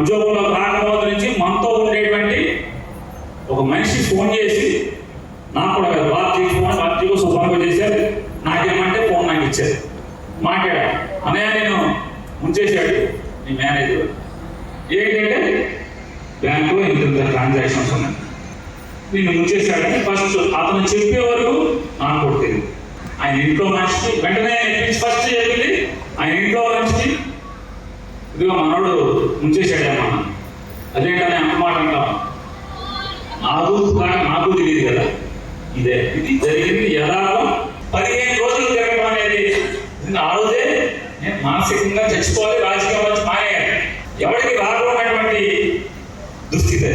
ఉద్యోగంలో రాకపోతే నుంచి మనతో ఉండేటువంటి ఒక మనిషి ఫోన్ చేసి నాకు కూడా బాబు కోసం ఫోన్ చేశారు, నాకేమంటే ఫోన్ నాకు ఇచ్చారు, మాట్లాడా అన్నయ్య నేను ముంచేశాడు నీ మేనేజర్, ఏంటంటే బ్యాంకులో ఇంత ట్రాన్సాక్షన్స్ ఉన్నాయి, నేను ముంచేశాడని ఫస్ట్ అతను చెప్పే వరకు నాకు కూడా తెలియదు. ఆయన ఇంట్లో మనిషికి వెంటనే ఫస్ట్ చెప్పింది ఆయన ఇంట్లో మనిషికి, ఇదిగో మనోడు ముంచేశాడేమో అదేంటనే అన్నమాట అంటాం. నాకు తెలియదు కదా, ఇది జరిగింది యథార్థం. 15 రోజులు జరగడం అనేది ఆ రోజే నేను మానసికంగా చచ్చిపోవాలి, రాజకీయం వచ్చి మానేయాలి, ఎవరికి రాకపోయినటువంటి దుస్థితి.